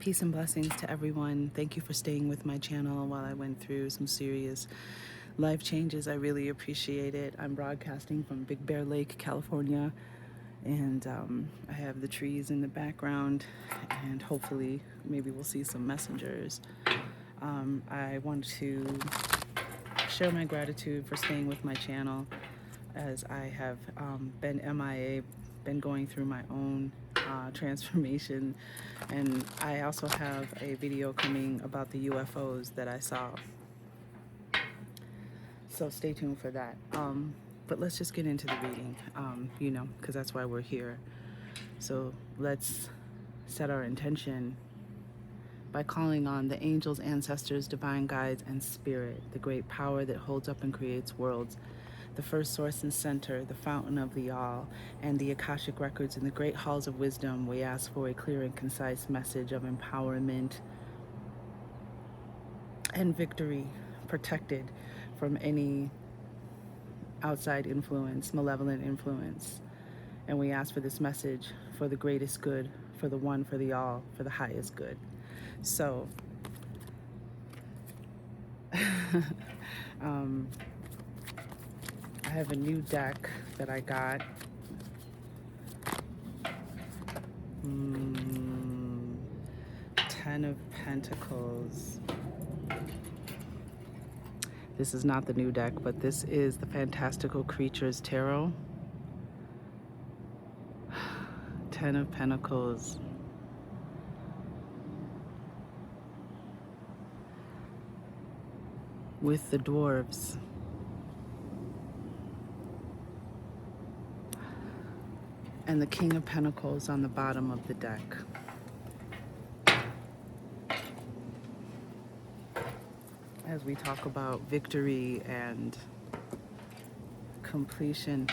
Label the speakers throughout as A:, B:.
A: Peace and blessings to everyone. Thank you for staying with my channel while I went through some serious life changes. I really appreciate it. I'm broadcasting from Big Bear Lake, California, and I have the trees in the background, and hopefully maybe we'll see some messengers. I want to share my gratitude for staying with my channel as I have been MIA, been going through my own transformation, and I also have a video coming about the UFOs that I saw, so stay tuned for that. But let's just get into the reading, because that's why we're here. So let's set our intention by calling on the angels, ancestors, divine guides, and spirit, the great power that holds up and creates worlds, the first source and center, the fountain of the all, and the Akashic records in the great halls of wisdom. We ask for a clear and concise message of empowerment and victory, protected from any outside influence, malevolent influence. And we ask for this message for the greatest good, for the one, for the all, for the highest good. So, I have a new deck that I got. Ten of Pentacles. This is not the new deck, but this is the Fantastical Creatures Tarot. Ten of Pentacles. With the dwarves. And the King of Pentacles on the bottom of the deck. As we talk about victory and completion.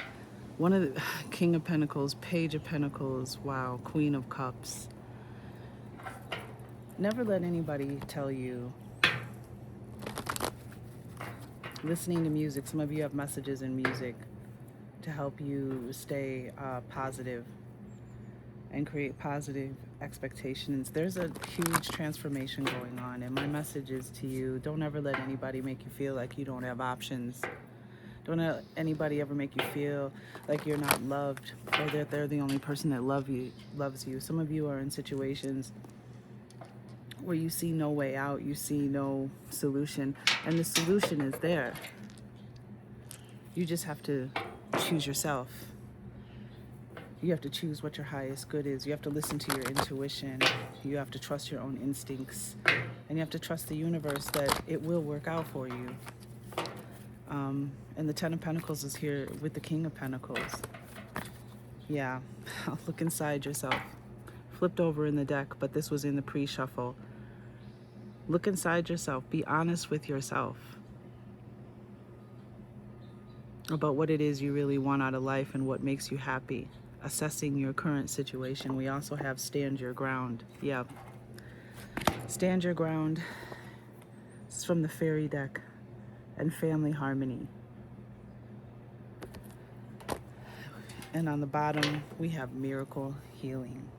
A: One of the King of Pentacles, Page of Pentacles, wow, Queen of Cups. Never let anybody tell you, listening to music, some of you have messages in music to help you stay positive and create positive expectations. There's a huge transformation going on, and my message is to you, don't ever let anybody make you feel like you don't have options. Don't let anybody ever make you feel like you're not loved, or that they're the only person that loves you. Some of you are in situations where you see no way out, you see no solution, and the solution is there. You just have to choose yourself. You have to choose what your highest good is. You have to listen to your intuition. You have to trust your own instincts. And you have to trust the universe that it will work out for you. And the Ten of Pentacles is here with the King of Pentacles. Yeah, look inside yourself. Flipped over in the deck, but this was in the pre-shuffle. Look inside yourself. Be honest with yourself about what it is you really want out of life and what makes you happy. Assessing your current situation. We also have Stand Your Ground. Yeah. Stand Your Ground. This is from the Fairy deck. And Family Harmony. And on the bottom, we have Miracle Healing.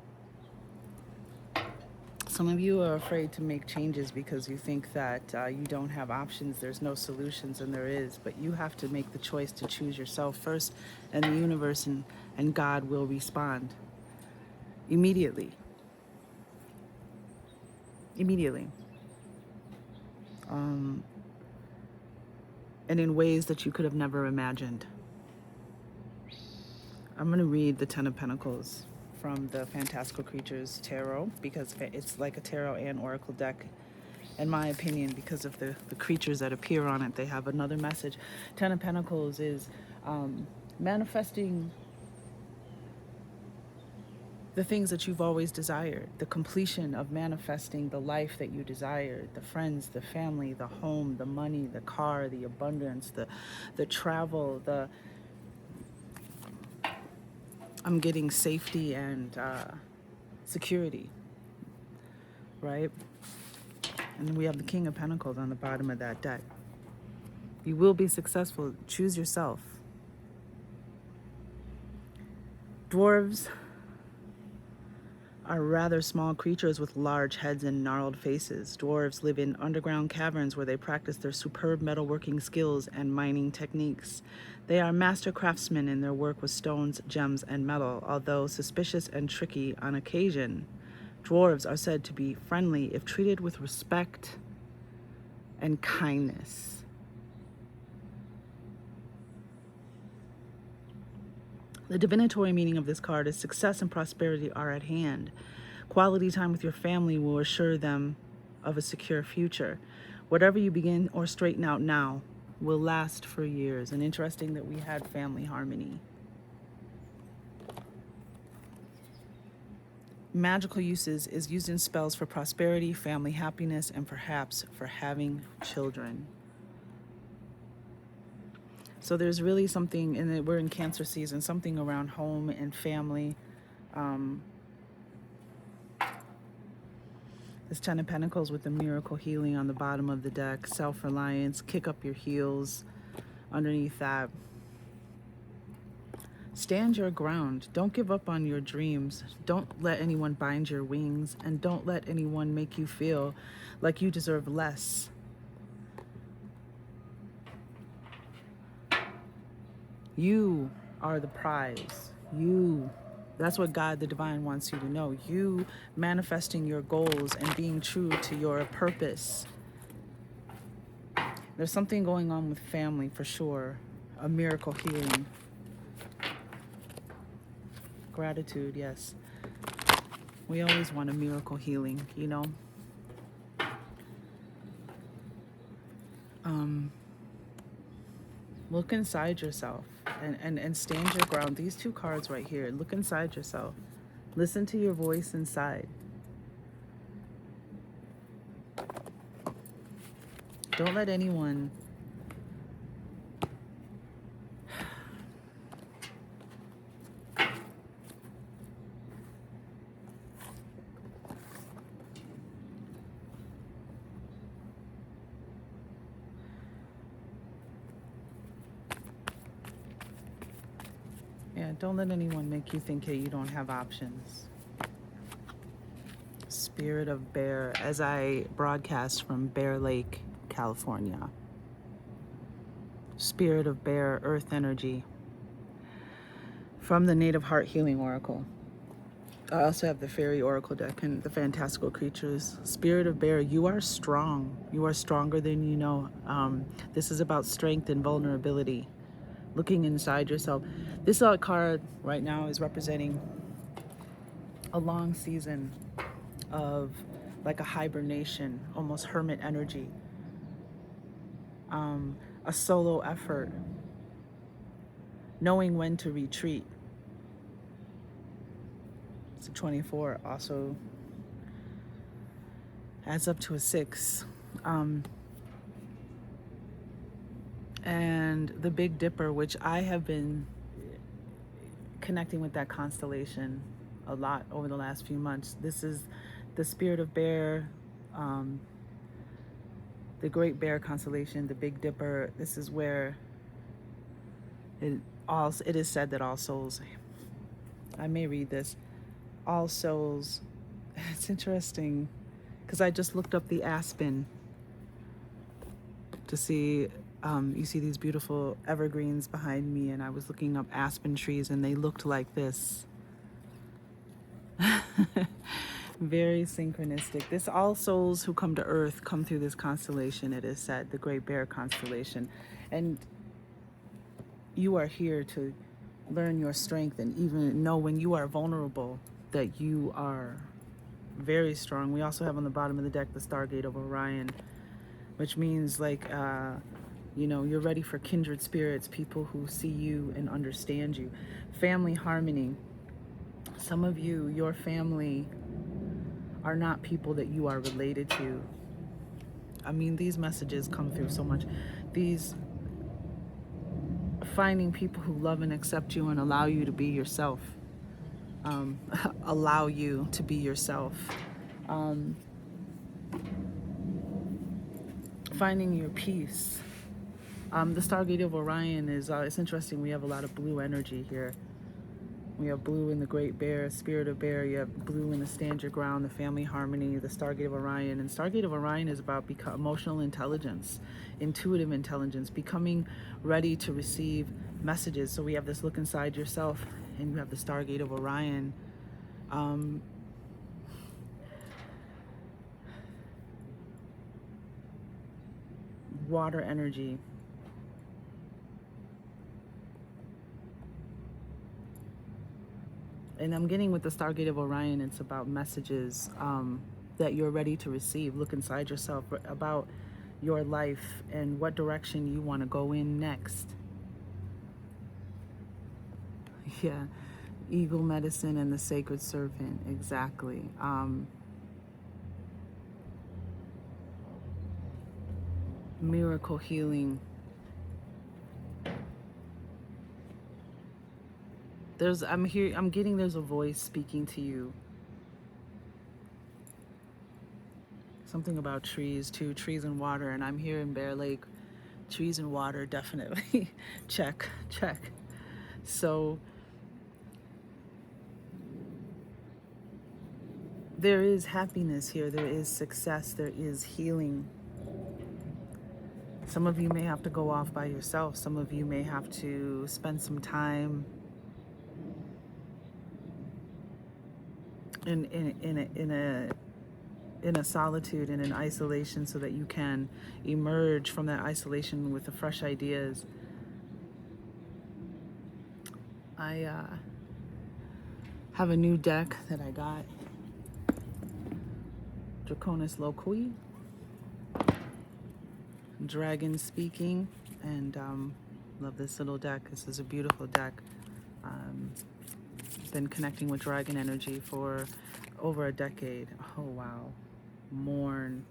A: Some of you are afraid to make changes because you think that you don't have options, there's no solutions, and there is. But you have to make the choice to choose yourself first, and the universe and God will respond immediately. Immediately. And in ways that you could have never imagined. I'm going to read the Ten of Pentacles from the Fantastical Creatures Tarot, because it's like a tarot and oracle deck, in my opinion, because of the creatures that appear on it. They have another message. Ten of Pentacles is manifesting the things that you've always desired, the completion of manifesting the life that you desired, the friends, the family, the home, the money, the car, the abundance, the travel, I'm getting safety and security, right? And then we have the King of Pentacles on the bottom of that deck. You will be successful. Choose yourself. Dwarves are rather small creatures with large heads and gnarled faces. Dwarves live in underground caverns where they practice their superb metalworking skills and mining techniques. They are master craftsmen in their work with stones, gems, and metal, although suspicious and tricky on occasion. Dwarves are said to be friendly if treated with respect and kindness. The divinatory meaning of this card is success and prosperity are at hand. Quality time with your family will assure them of a secure future. Whatever you begin or straighten out now will last for years. And interesting that we had family harmony. Magical uses is used in spells for prosperity, family happiness, and perhaps for having children. So there's really something, and we're in Cancer season, something around home and family. This Ten of Pentacles with the miracle healing on the bottom of the deck, self-reliance, kick up your heels underneath that. Stand your ground. Don't give up on your dreams. Don't let anyone bind your wings, and don't let anyone make you feel like you deserve less. You are the prize. That's what God, the divine, wants you to know. You manifesting your goals and being true to your purpose. There's something going on with family for sure. A miracle healing. Gratitude, yes. We always want a miracle healing, you know. Look inside yourself and stand your ground. These two cards right here, look inside yourself. Listen to your voice inside. Don't let anyone don't let anyone make you think, hey, you don't have options. Spirit of Bear, as I broadcast from Bear Lake, California. Spirit of Bear, Earth Energy. From the Native Heart Healing Oracle. I also have the Fairy Oracle deck and the Fantastical Creatures. Spirit of Bear, you are strong. You are stronger than you know. This is about strength and vulnerability. Looking inside yourself. This card right now is representing a long season of like a hibernation, almost hermit energy. A solo effort. Knowing when to retreat. It's a 24, also adds up to a 6. And the Big Dipper, which I have been connecting with that constellation a lot over the last few months. This is the Spirit of Bear, the Great Bear constellation, the Big Dipper. This is where it is said that all souls, I may read this, all souls, it's interesting because I just looked up the aspen to see, you see these beautiful evergreens behind me, and I was looking up aspen trees and they looked like this. Very synchronistic. This all souls who come to earth come through this constellation, it is said, the Great Bear constellation. And you are here to learn your strength and even know when you are vulnerable that you are very strong. We also have on the bottom of the deck the Stargate of Orion, which means like, you're ready for kindred spirits, people who see you and understand you. Family harmony. Some of you, your family are not people that you are related to. I mean, these messages come through so much. These finding people who love and accept you and allow you to be yourself. Allow you to be yourself. Finding your peace. The Stargate of Orion is, it's interesting, we have a lot of blue energy here. We have blue in the Great Bear, Spirit of Bear. You have blue in the Stand Your Ground, the Family Harmony, the Stargate of Orion. And Stargate of Orion is about emotional intelligence, intuitive intelligence, becoming ready to receive messages. So we have this look inside yourself, and you have the Stargate of Orion. Water energy. And I'm getting with the Stargate of Orion, it's about messages that you're ready to receive. Look inside yourself about your life and what direction you want to go in next. Yeah, Eagle Medicine and the Sacred Serpent, exactly. Miracle healing. I'm getting there's a voice speaking to you. Something about trees too, trees and water, and I'm here in Bear Lake. Trees and water, definitely. Check. So there is happiness here, there is success, there is healing. Some of you may have to go off by yourself. Some of you may have to spend some time in a solitude, in an isolation, so that you can emerge from that isolation with the fresh ideas. I have a new deck that I got, Draconis Loqui, Dragon Speaking, and love this little deck. This is a beautiful deck. Been connecting with dragon energy for over a decade. Oh wow. Mourn.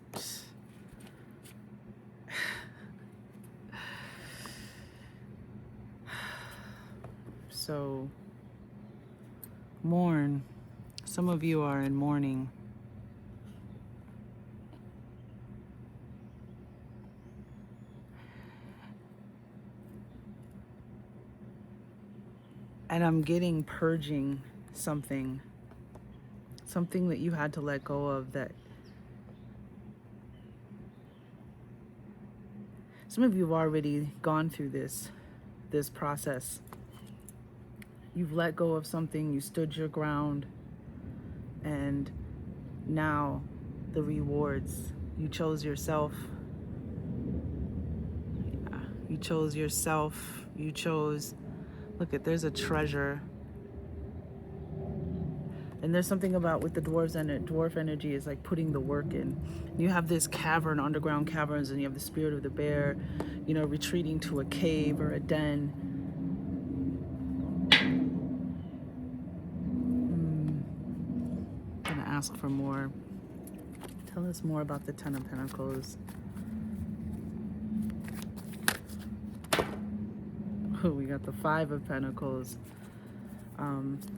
A: So mourn. Some of you are in mourning. And I'm getting purging something that you had to let go of, that some of you have already gone through this process. You've let go of something, you stood your ground, and now the rewards. You chose yourself. You chose yourself. You chose, look at, there's a treasure. And there's something about with the dwarves, and dwarf energy is like putting the work in. You have this cavern, underground caverns, and you have the spirit of the bear, retreating to a cave or a den. I'm gonna ask for more. Tell us more about the Ten of Pentacles. Oh, we got the Five of Pentacles.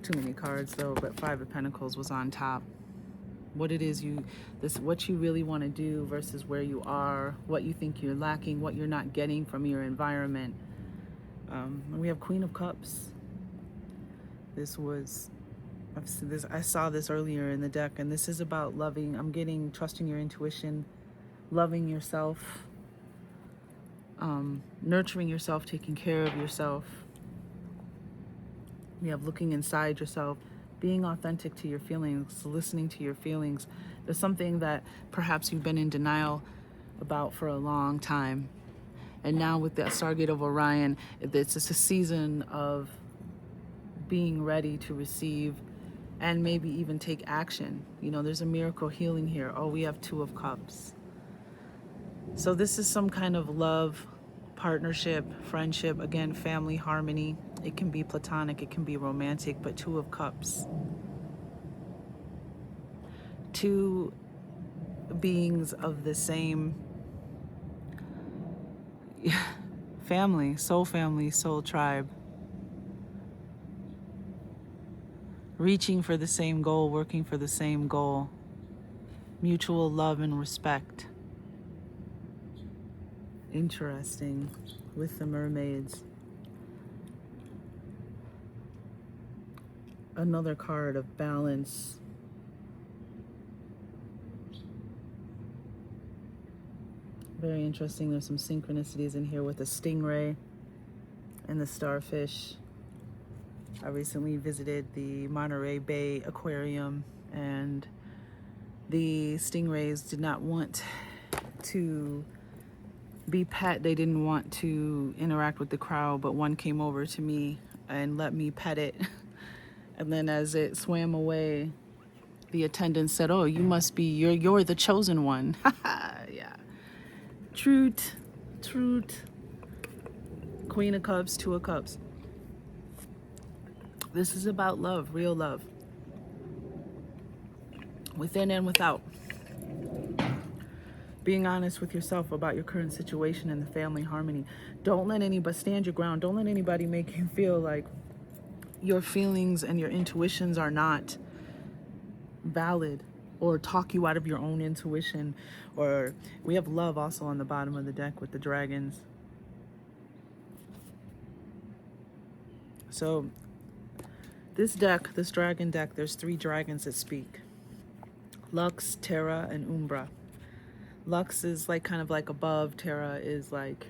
A: Too many cards though, but Five of Pentacles was on top. What it is what you really want to do versus where you are, what you think you're lacking, what you're not getting from your environment. And we have Queen of Cups. I saw this earlier in the deck, and this is about loving. I'm getting trusting your intuition, loving yourself, nurturing yourself, taking care of yourself. We have looking inside yourself, being authentic to your feelings, listening to your feelings. There's something that perhaps you've been in denial about for a long time. And now with the Stargate of Orion, it's just a season of being ready to receive and maybe even take action. There's a miracle healing here. Oh, we have Two of Cups. So this is some kind of love, partnership, friendship, again, family harmony. It can be platonic, it can be romantic, but Two of Cups. Two beings of the same family, soul tribe. Reaching for the same goal, working for the same goal. Mutual love and respect. Interesting with the mermaids. another card of balance. Very interesting. There's some synchronicities in here with the stingray and the starfish. I recently visited the Monterey Bay Aquarium, and the stingrays did not want to be pet. They didn't want to interact with the crowd, but one came over to me and let me pet it. And then as it swam away, the attendant said, "Oh, you must be, you're the chosen one." Yeah. Truth. Queen of Cups, Two of Cups. This is about love, real love. Within and without. Being honest with yourself about your current situation and the family harmony. Don't let anybody, stand your ground. Don't let anybody make you feel like your feelings and your intuitions are not valid, or talk you out of your own intuition. Or we have love also on the bottom of the deck with the dragons. So this deck, this dragon deck, there's 3 dragons that speak. Lux, Terra, and Umbra. Lux is like kind of like above. Terra is like,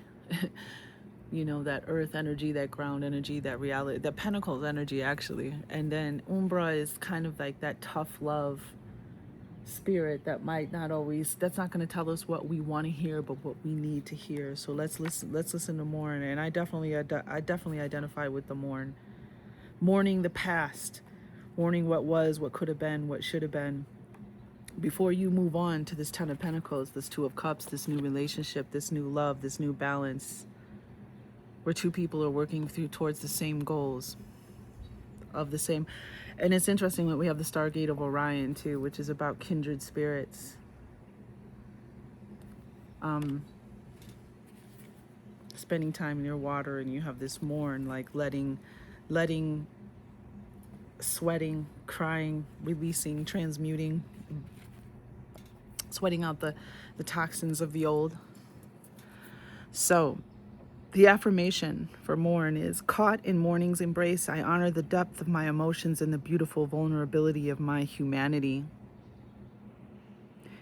A: you know, that earth energy, that ground energy, that reality, that pentacles energy actually. And then Umbra is kind of like that tough love spirit that might not always, that's not going to tell us what we want to hear, but what we need to hear. So let's listen to Mourn. And I definitely identify with the Mourn. Mourning the past, mourning what was, what could have been, what should have been, before you move on to this 10 of Pentacles, this 2 of Cups, this new relationship, this new love, this new balance, where 2 people are working towards the same goals of the same. And it's interesting that we have the Stargate of Orion too, which is about kindred spirits. Spending time near water, and you have this Mourn, like letting, sweating, crying, releasing, transmuting, sweating out the toxins of the old. So the affirmation for Mourn is, caught in mourning's embrace, I honor the depth of my emotions and the beautiful vulnerability of my humanity.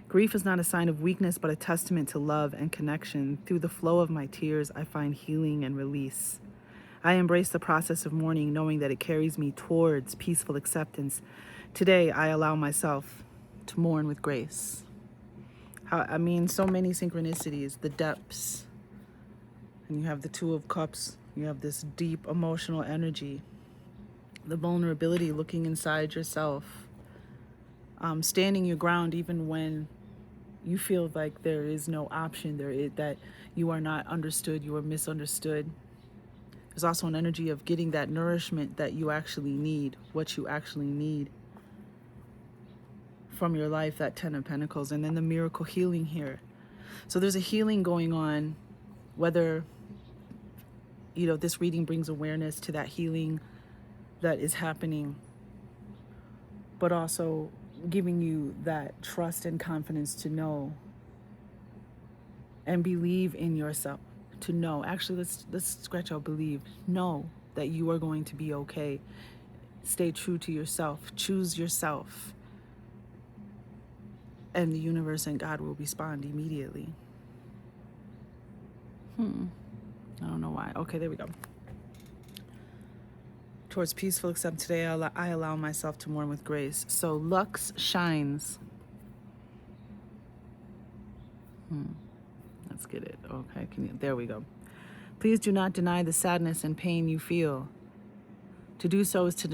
A: Grief is not a sign of weakness, but a testament to love and connection. Through the flow of my tears, I find healing and release. I embrace the process of mourning, knowing that it carries me towards peaceful acceptance. Today, I allow myself to mourn with grace. So many synchronicities, the depths. And you have the 2 of Cups. You have this deep emotional energy. The vulnerability, looking inside yourself. Standing your ground even when you feel like there is no option, that you are not understood, you are misunderstood. There's also an energy of getting that nourishment that you actually need, what you actually need from your life, that 10 of Pentacles. And then the miracle healing here. So there's a healing going on, whether, you know, this reading brings awareness to that healing that is happening, but also giving you that trust and confidence to know and believe in yourself, to know. Actually, let's scratch out believe. Know that you are going to be okay. Stay true to yourself. Choose yourself. And the universe and God will respond immediately. I don't know why. Okay, there we go. Towards peaceful acceptance today, I allow myself to mourn with grace. So Lux shines. Let's get it. Okay, there we go. Please do not deny the sadness and pain you feel. To do so is to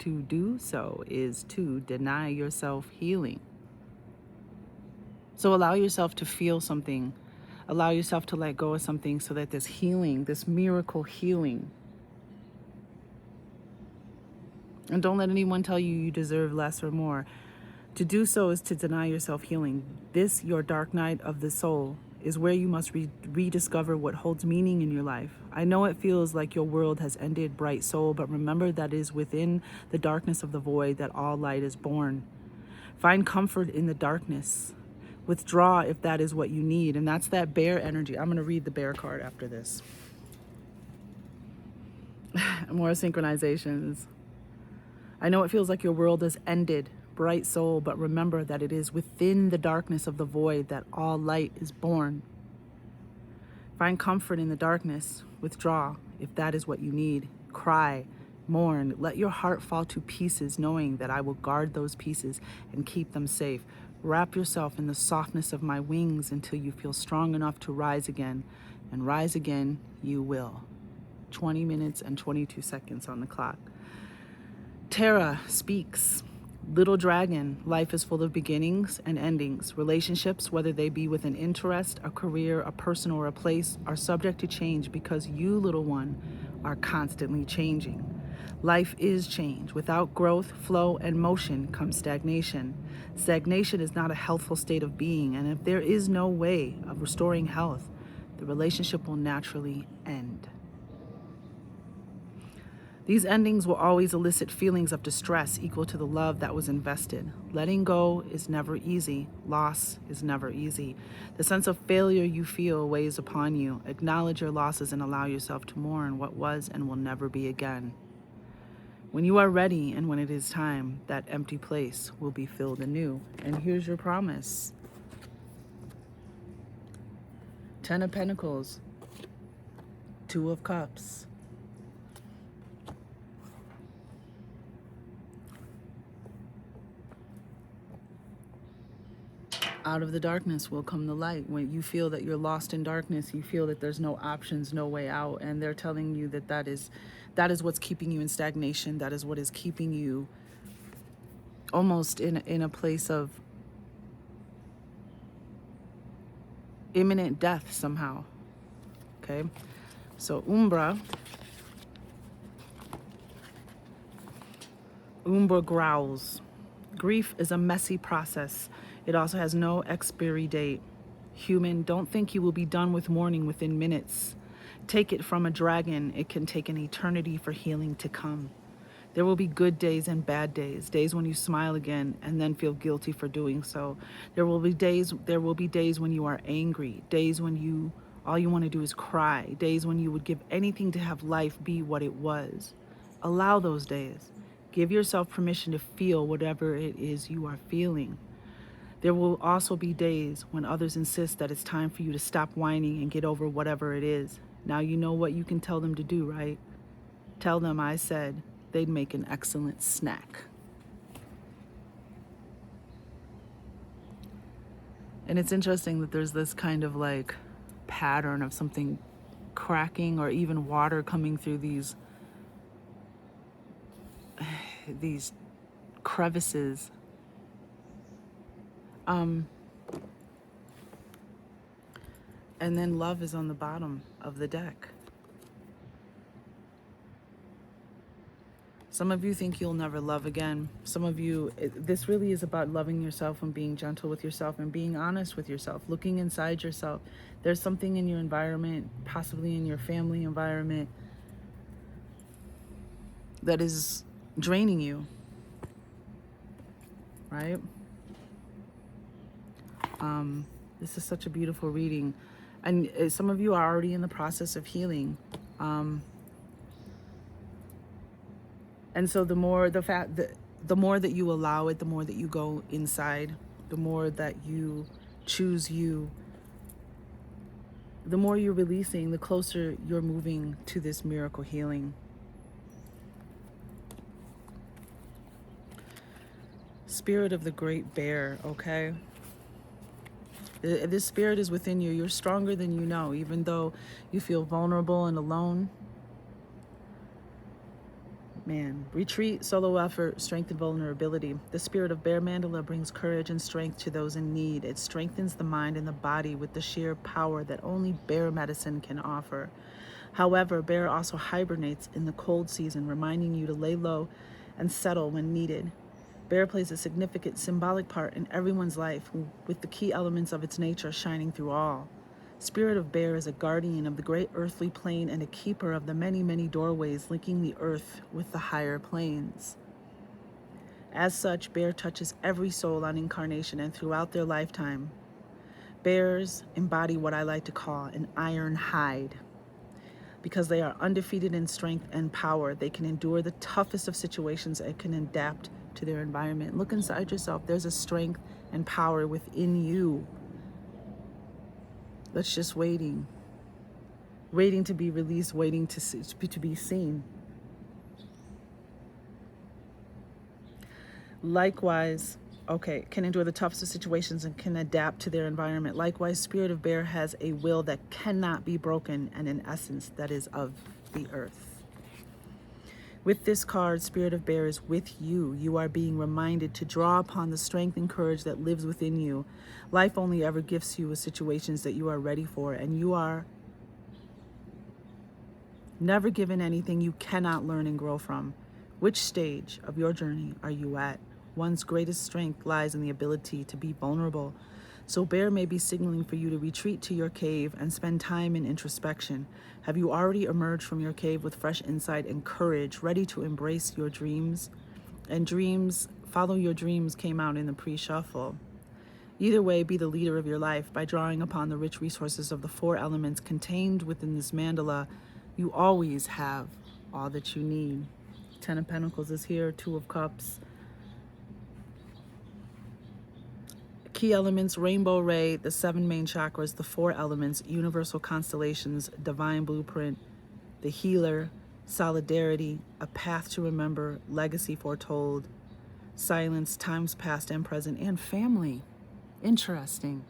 A: do so is to deny yourself healing. So allow yourself to feel something. Allow yourself to let go of something so that this healing, this miracle healing. And don't let anyone tell you you deserve less or more. To do so is to deny yourself healing. This, your dark night of the soul, is where you must rediscover what holds meaning in your life. I know it feels like your world has ended, bright soul, but remember that it is within the darkness of the void that all light is born. Find comfort in the darkness. Withdraw if that is what you need. And that's that bear energy. I'm going to read the bear card after this. More synchronizations. I know it feels like your world has ended, bright soul, but remember that it is within the darkness of the void that all light is born. Find comfort in the darkness. Withdraw if that is what you need. Cry, mourn, let your heart fall to pieces, knowing that I will guard those pieces and keep them safe. Wrap yourself in the softness of my wings until you feel strong enough to rise again, and rise again you will. 20 minutes and 22 seconds on the clock. Tara speaks. Little dragon, life is full of beginnings and endings. Relationships, whether they be with an interest, a career, a person, or a place, are subject to change because you, little one, are constantly changing. Life is change. Without growth, flow, and motion comes stagnation. Stagnation is not a healthful state of being, and if there is no way of restoring health, the relationship will naturally end. These endings will always elicit feelings of distress equal to the love that was invested. Letting go is never easy. Loss is never easy. The sense of failure you feel weighs upon you. Acknowledge your losses and allow yourself to mourn what was and will never be again. When you are ready and when it is time, that empty place will be filled anew. And here's your promise. 10 of Pentacles, 2 of Cups. Out of the darkness will come the light. When you feel that you're lost in darkness, you feel that there's no options, no way out, and they're telling you that that is what's keeping you in stagnation. That is what is keeping you almost in a place of imminent death somehow. Okay, so Umbra growls. Grief is a messy process. It also has no expiry date. Human, don't think you will be done with mourning within minutes. Take it from a dragon, it can take an eternity for healing to come. There will be good days and bad days, days when you smile again and then feel guilty for doing so. There will be days when you are angry, days when all you want to do is cry, days when you would give anything to have life be what it was. Allow those days. Give yourself permission to feel whatever it is you are feeling. There will also be days when others insist that it's time for you to stop whining and get over whatever it is. Now you know what you can tell them to do, right? Tell them I said they'd make an excellent snack. And it's interesting that there's this kind of like pattern of something cracking or even water coming through these crevices. And then love is on the bottom of the deck. Some of you think you'll never love again. Some of you, this really is about loving yourself and being gentle with yourself and being honest with yourself, looking inside yourself. There's something in your environment, possibly in your family environment, that is draining you, right? This is such a beautiful reading. And some of you are already in the process of healing. And so the more that you allow it, the more that you go inside, the more that you choose you, the more you're releasing, the closer you're moving to this miracle healing. Spirit of the Great Bear, okay? This spirit is within you. You're stronger than you know, even though you feel vulnerable and alone. Man, retreat, solo effort, strength and vulnerability. The spirit of Bear Mandala brings courage and strength to those in need. It strengthens the mind and the body with the sheer power that only bear medicine can offer. However, bear also hibernates in the cold season, reminding you to lay low and settle when needed. Bear plays a significant symbolic part in everyone's life, with the key elements of its nature shining through all. Spirit of Bear is a guardian of the great earthly plane and a keeper of the many, many doorways linking the earth with the higher planes. As such, Bear touches every soul on incarnation and throughout their lifetime. Bears embody what I like to call an iron hide. because they are undefeated in strength and power. They can endure the toughest of situations and can adapt to their environment. Look inside yourself. There's a strength and power within you that's just waiting to be released, waiting to be seen. Likewise, can endure the toughest of situations and can adapt to their environment. Likewise, Spirit of Bear has a will that cannot be broken and an essence that is of the earth. With this card, Spirit of Bear is with you. You are being reminded to draw upon the strength and courage that lives within you. Life only ever gifts you with situations that you are ready for, and you are never given anything you cannot learn and grow from. Which stage of your journey are you at? One's greatest strength lies in the ability to be vulnerable. So Bear may be signaling for you to retreat to your cave and spend time in introspection. Have you already emerged from your cave with fresh insight and courage, ready to embrace your dreams? And Follow Your Dreams came out in the pre-shuffle. Either way, be the leader of your life by drawing upon the rich resources of the 4 elements contained within this mandala. You always have all that you need. 10 of Pentacles is here, 2 of Cups. Key elements, Rainbow Ray, the 7 main chakras, the 4 elements, universal constellations, divine blueprint, the healer, solidarity, a path to remember, legacy foretold, silence, times past and present, and family. Interesting.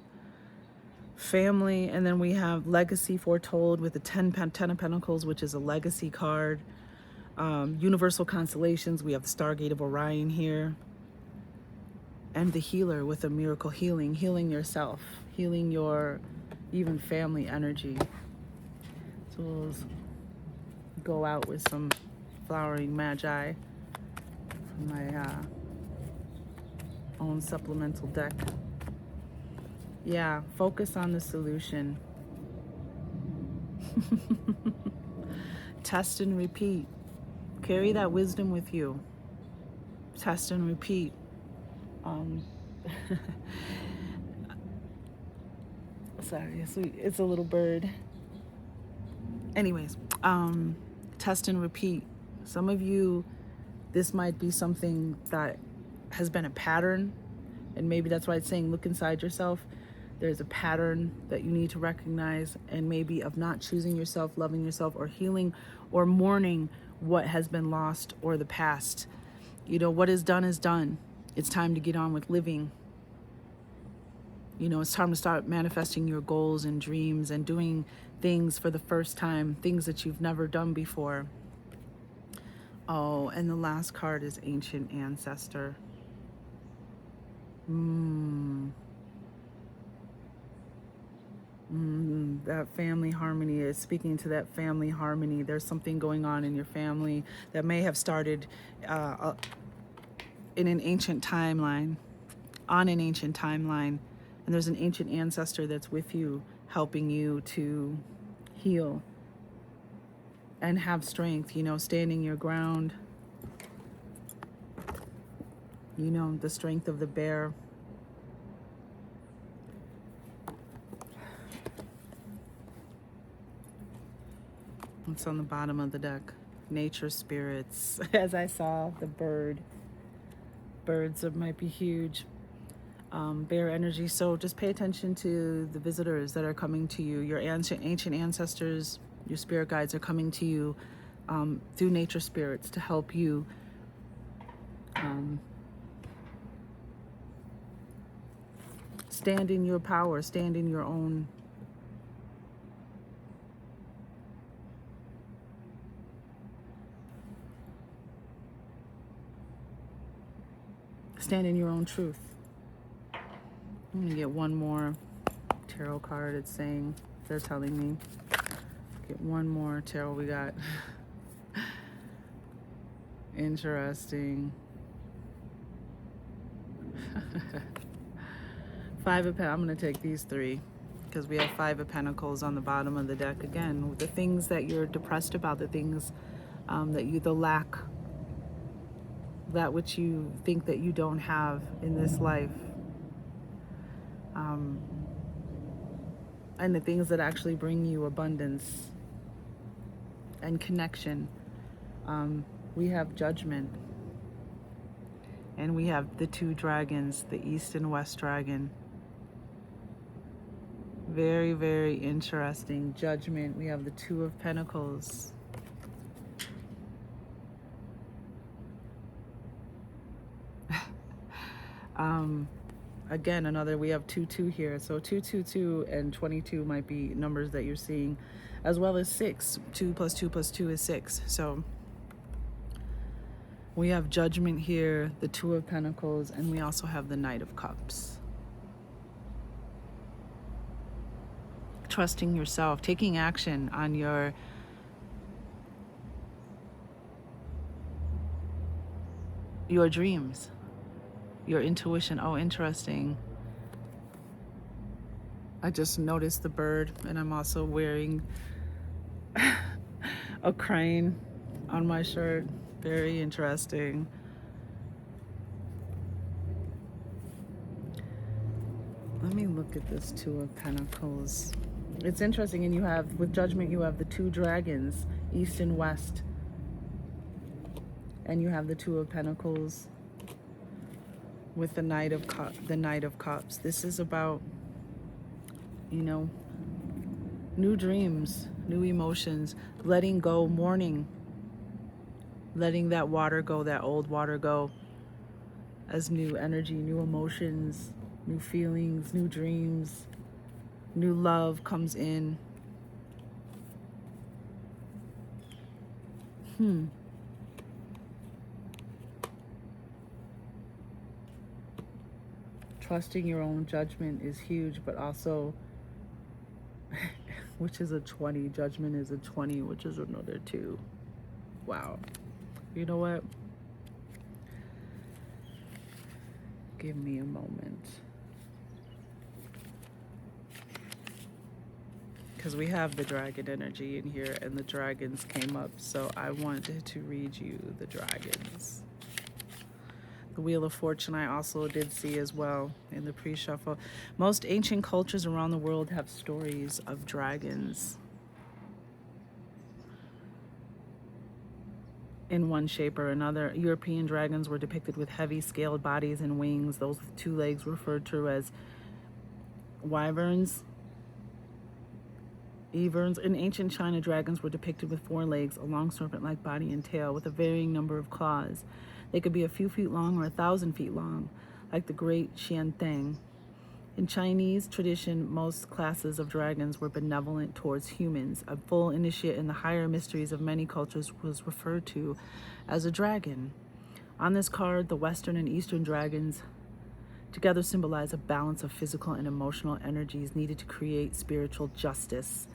A: Family, and then we have legacy foretold with the 10 of Pentacles, which is a legacy card. Universal constellations, we have the Stargate of Orion here. And the healer with a miracle healing yourself, healing your even family energy. So we'll go out with some flowering magi from my own supplemental deck. Yeah, focus on the solution. Test and repeat. Carry that wisdom with you. Test and repeat. Sorry, it's a little bird. Anyways, test and repeat. Some of you, this might be something that has been a pattern, and maybe that's why it's saying look inside yourself. There's a pattern that you need to recognize, and maybe of not choosing yourself, loving yourself, or healing, or mourning what has been lost or the past. You know, what is done is done. It's time to get on with living. You know, it's time to start manifesting your goals and dreams and doing things for the first time, things that you've never done before. Oh, and the last card is Ancient Ancestor. That family harmony is speaking to that family harmony. There's something going on in your family that may have started in an ancient timeline, on an ancient timeline, and there's an ancient ancestor that's with you, helping you to heal and have strength, you know, standing your ground. You know, the strength of the bear. What's on the bottom of the deck? Nature spirits. As I saw, the birds that might be huge. Bear energy. So just pay attention to the visitors that are coming to you. Your ancient ancestors, your spirit guides are coming to you through nature spirits to help you stand in your power, stand in your own truth. I'm gonna get one more tarot card. It's saying, they're telling me, get one more tarot. We got interesting. 5 of Pentacles. I'm gonna take these 3 because we have 5 of Pentacles on the bottom of the deck. Again, the things that you're depressed about, the things the lack, that which you think that you don't have in this life, and the things that actually bring you abundance. and connection. We have judgment, and we have the two dragons, the East and West dragon. Very, very interesting. Judgment. We have the Two of Pentacles. Again, another, we have 2-2 here. So 222 and 22 might be numbers that you're seeing, as well as 6. 2 plus 2 plus 2 is 6. So we have judgment here, the Two of Pentacles, and we also have the Knight of Cups. Trusting yourself, taking action on your dreams, your intuition. Oh, interesting. I just noticed the bird, and I'm also wearing a crane on my shirt. Very interesting. Let me look at this Two of Pentacles. It's interesting, and you have, with judgment, you have the two dragons, East and West. And you have the Two of Pentacles with the Knight of Cups. This is about, you know, new dreams, new emotions, letting go, mourning, letting that water go, that old water go, as new energy, new emotions, new feelings, new dreams, new love comes in. Trusting your own judgment is huge, but also, which is a 20, judgment is a 20, which is another 2. Wow. You know what? Give me a moment. Because we have the dragon energy in here, and the dragons came up, so I wanted to read you the dragons. The Wheel of Fortune I also did see as well in the pre-shuffle. Most ancient cultures around the world have stories of dragons in one shape or another. European dragons were depicted with heavy scaled bodies and wings. Those with 2 legs referred to as wyverns. Everns. In ancient China, dragons were depicted with 4 legs, a long serpent-like body and tail with a varying number of claws. They could be a few feet long or 1,000 feet long, like the great Xianteng. In Chinese tradition, most classes of dragons were benevolent towards humans. A full initiate in the higher mysteries of many cultures was referred to as a dragon. On this card, the Western and Eastern dragons together symbolize a balance of physical and emotional energies needed to create spiritual justice.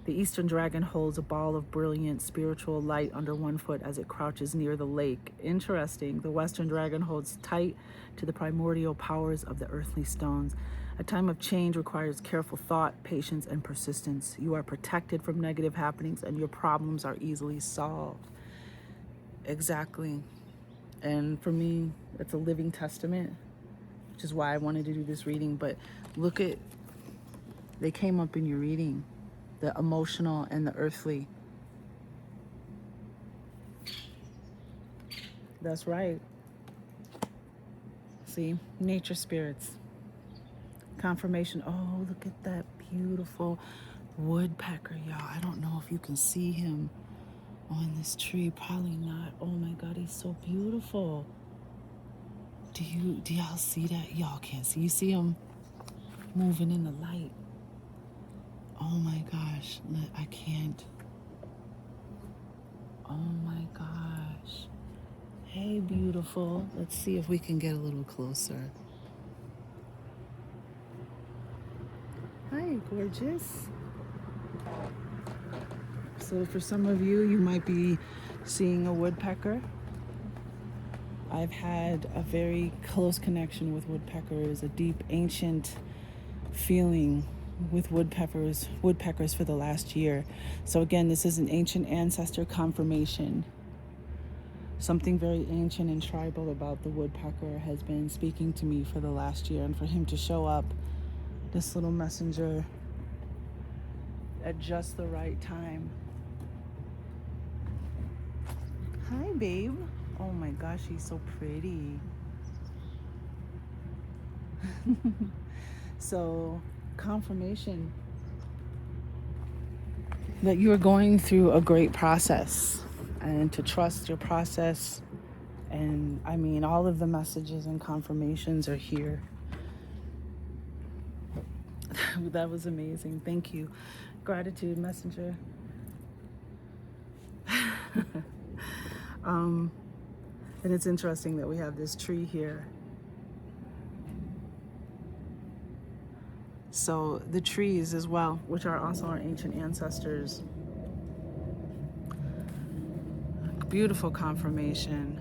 A: The Eastern dragon holds a ball of brilliant spiritual light under one foot as it crouches near the lake. Interesting. The Western dragon holds tight to the primordial powers of the earthly stones. A time of change requires careful thought, patience, and persistence. You are protected from negative happenings, and your problems are easily solved. Exactly. And for me, it's a living testament, which is why I wanted to do this reading. But look at, they came up in your reading, the emotional and the earthly. That's right. See, nature spirits. Confirmation. Oh, look at that beautiful woodpecker, y'all. I don't know if you can see him on this tree. Probably not. Oh my God, he's so beautiful. Do y'all see that? Y'all can't see. You see him moving in the light. Oh my gosh, I can't. Oh my gosh. Hey, beautiful. Let's see if we can get a little closer. Hi, gorgeous. So for some of you, you might be seeing a woodpecker. I've had a very close connection with woodpeckers, a deep, ancient feeling with woodpeckers for the last year. So again, this is an ancient ancestor confirmation. Something very ancient and tribal about the woodpecker has been speaking to me for the last year, and for him to show up, this little messenger, at just the right time. Hi, babe. Oh my gosh, she's so pretty. So, confirmation that you are going through a great process and to trust your process. And I mean, all of the messages and confirmations are here. That was amazing. Thank you. Gratitude, messenger. um, and it's interesting that we have this tree here. So the trees as well, which are also our ancient ancestors. Beautiful confirmation.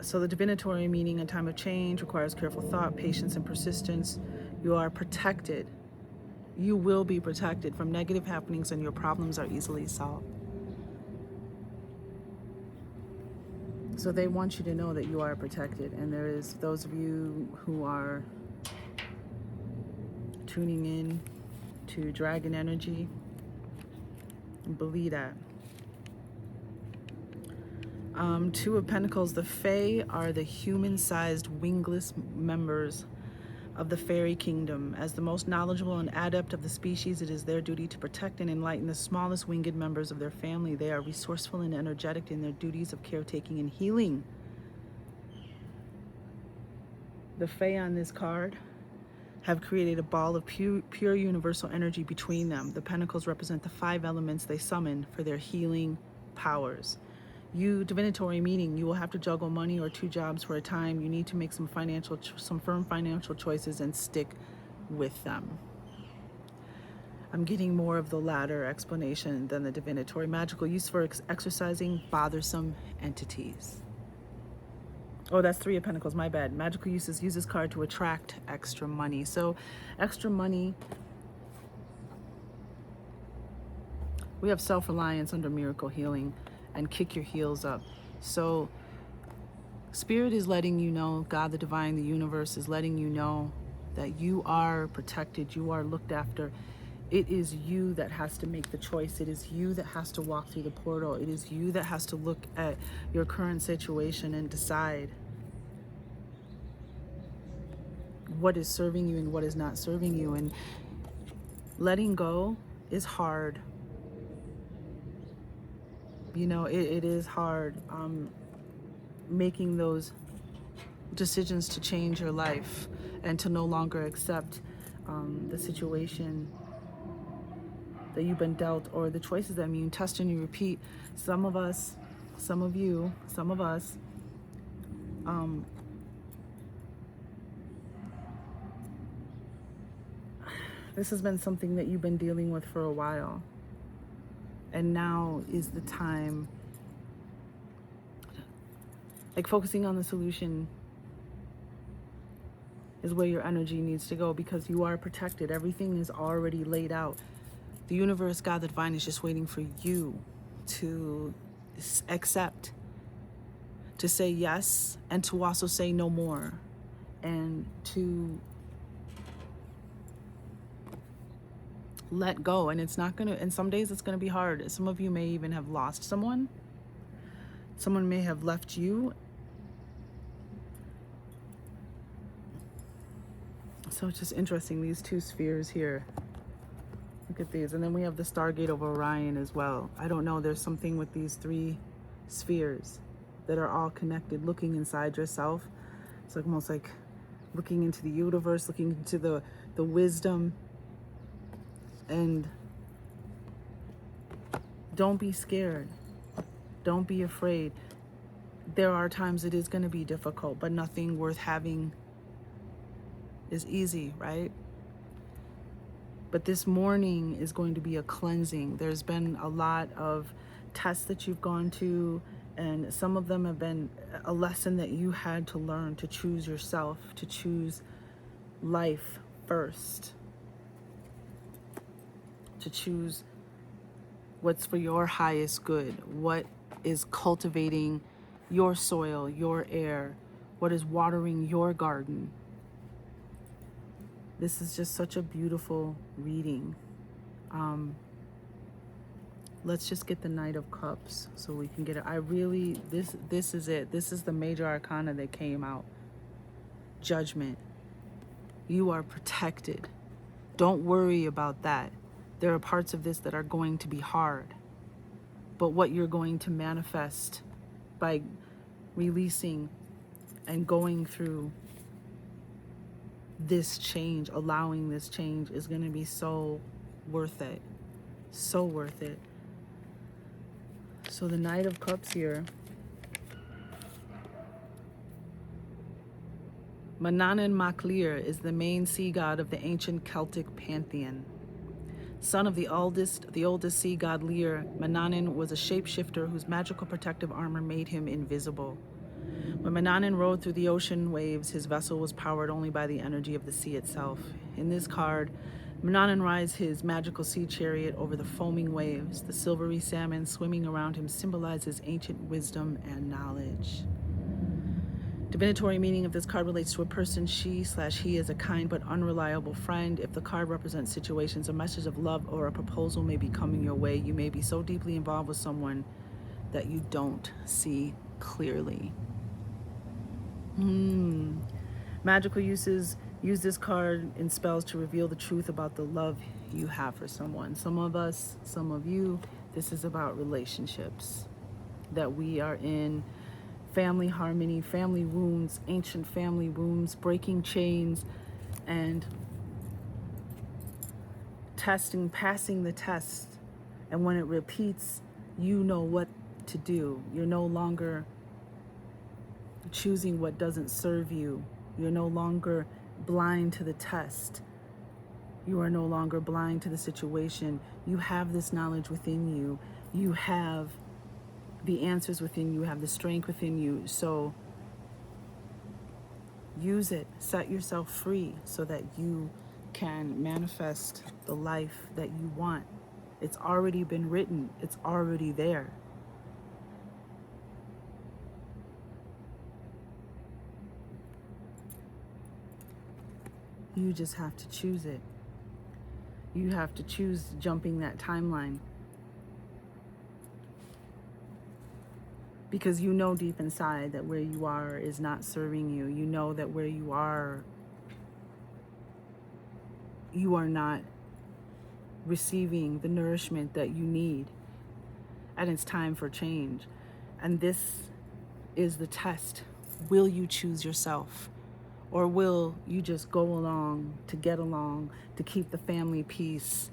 A: So the divinatory meaning, a time of change, requires careful thought, patience, and persistence. You are protected. You will be protected from negative happenings, and your problems are easily solved. So they want you to know that you are protected. And there is those of you who are tuning in to dragon energy, believe that. Two of Pentacles, the Fae are the human-sized wingless members of the fairy kingdom. As the most knowledgeable and adept of the species, it is their duty to protect and enlighten the smallest winged members of their family. They are resourceful and energetic in their duties of caretaking and healing. The Fae on this card have created a ball of pure universal energy between them. The Pentacles represent the 5 elements they summon for their healing powers. You, divinatory meaning, you will have to juggle money or 2 jobs for a time. You need to make some firm financial choices and stick with them. I'm getting more of the latter explanation than the divinatory. Magical use for exercising bothersome entities. Oh, that's 3 of Pentacles, my bad. Magical uses, use this card to attract extra money. So extra money, we have self-reliance under miracle healing and kick your heels up. So Spirit is letting you know, God, the divine, the universe is letting you know that you are protected, you are looked after. It is you that has to make the choice. It is you that has to walk through the portal. It is you that has to look at your current situation and decide what is serving you and what is not serving you. And letting go is hard. You know, it is hard. Making those decisions to change your life and to no longer accept the situation that you've been dealt, or the choices that you test and you repeat. Some of us, some of you, some of us, this has been something that you've been dealing with for a while. And now is the time, like focusing on the solution is where your energy needs to go, because you are protected. Everything is already laid out. The universe, God, the divine, is just waiting for you to accept, to say yes, and to also say no more, and to let go. And it's not gonna, and some days it's gonna be hard. Some of you may even have lost someone. Someone may have left you. So it's just interesting, these 2 spheres here. Look at these. And then we have the Stargate of Orion as well. I don't know, there's something with these 3 spheres that are all connected, looking inside yourself. It's like almost like looking into the universe, looking into the wisdom. And don't be scared. Don't be afraid. There are times it is going to be difficult, but nothing worth having is easy, right? But this morning is going to be a cleansing. There's been a lot of tests that you've gone to, and some of them have been a lesson that you had to learn to choose yourself, to choose life first, to choose what's for your highest good, what is cultivating your soil, your air, what is watering your garden. This is just such a beautiful reading. Let's just get the Knight of Cups so we can get it. This is it. This is the major arcana that came out. Judgment. You are protected. Don't worry about that. There are parts of this that are going to be hard. But what you're going to manifest by releasing and going through this change, allowing this change, is going to be so worth it. So worth it. So the Knight of Cups here. Manannán mac Lir is the main sea god of the ancient Celtic pantheon. Son of the oldest sea god Lir, Manannán was a shapeshifter whose magical protective armor made him invisible. When Manannán rode through the ocean waves, his vessel was powered only by the energy of the sea itself. In this card, Manannán rides his magical sea chariot over the foaming waves. The silvery salmon swimming around him symbolizes ancient wisdom and knowledge. Divinatory meaning of this card relates to a person. She/he is a kind but unreliable friend. If the card represents situations, a message of love or a proposal may be coming your way. You may be so deeply involved with someone that you don't see clearly. Magical uses use this card in spells to reveal the truth about the love you have for someone. Some of us, some of you, this is about relationships that we are in. Family harmony, family wounds, ancient family wounds, breaking chains, and testing, passing the test. And when it repeats, you know what to do. You're no longer choosing what doesn't serve you. You're no longer blind to the test. You are no longer blind to the situation. You have this knowledge within you. You have the answers within you, have the strength within you. So use it, set yourself free so that you can manifest the life that you want. It's already been written, it's already there. You just have to choose it. You have to choose jumping that timeline. Because you know deep inside that where you are is not serving you. You know that where you are not receiving the nourishment that you need. And it's time for change. And this is the test. Will you choose yourself? Or will you just go along to get along, to keep the family peace,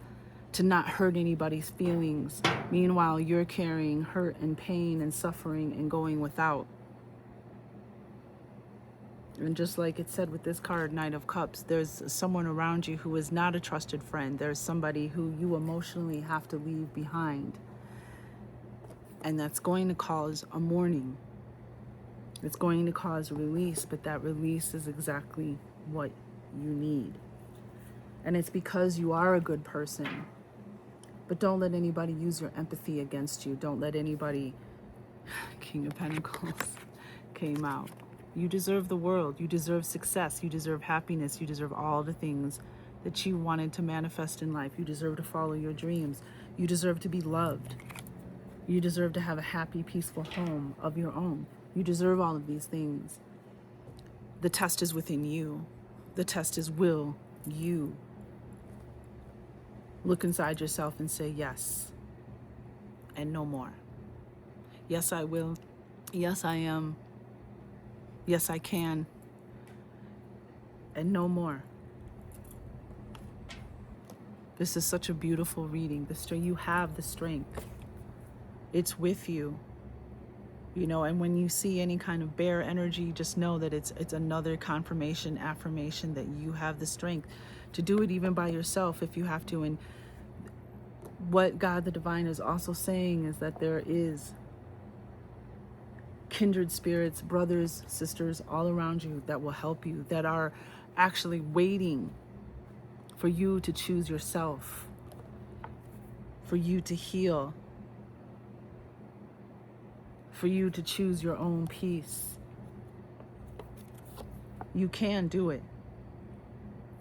A: to not hurt anybody's feelings? Meanwhile, you're carrying hurt and pain and suffering and going without. And just like it said with this card, Knight of Cups, there's someone around you who is not a trusted friend. There's somebody who you emotionally have to leave behind. And that's going to cause a mourning. It's going to cause a release, but that release is exactly what you need. And it's because you are a good person. But don't let anybody use your empathy against you. Don't let anybody... King of Pentacles came out. You deserve the world. You deserve success. You deserve happiness. You deserve all the things that you wanted to manifest in life. You deserve to follow your dreams. You deserve to be loved. You deserve to have a happy, peaceful home of your own. You deserve all of these things. The test is within you. The test is, will you look inside yourself and say yes and no more? Yes, I will. Yes, I am. Yes, I can. And no more. This is such a beautiful reading. You have the strength. It's with you. You know, and when you see any kind of bear energy, just know that it's another confirmation, affirmation that you have the strength to do it even by yourself if you have to. And what God the Divine is also saying is that there is kindred spirits, brothers, sisters all around you that will help you, that are actually waiting for you to choose yourself, for you to heal, for you to choose your own peace. You can do it.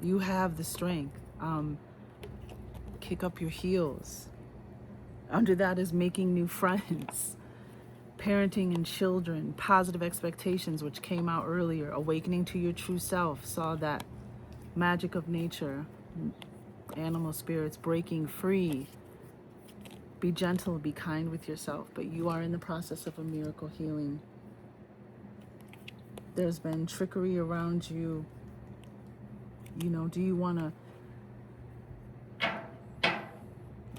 A: You have the strength. kick up your heels. Under that is making new friends, parenting and children, positive expectations, which came out earlier, awakening to your true self, saw that magic of nature, animal spirits breaking free. Be gentle, be kind with yourself, but you are in the process of a miracle healing. There's been trickery around you. You know, do you want to,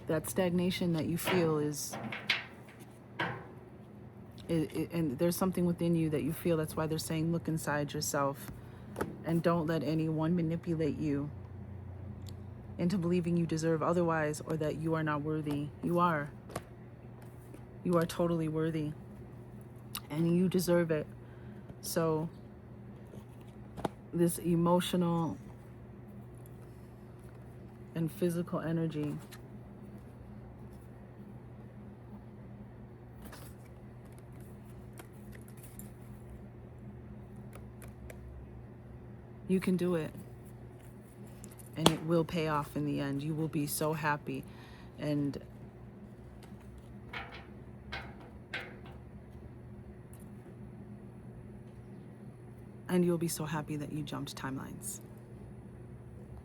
A: that stagnation that you feel is, and there's something within you that you feel, that's why they're saying look inside yourself and don't let anyone manipulate you into believing you deserve otherwise or that you are not worthy. You are. You are totally worthy and you deserve it. So this emotional and physical energy, you can do it, and it will pay off in the end. You will be so happy, and you'll be so happy that you jumped timelines.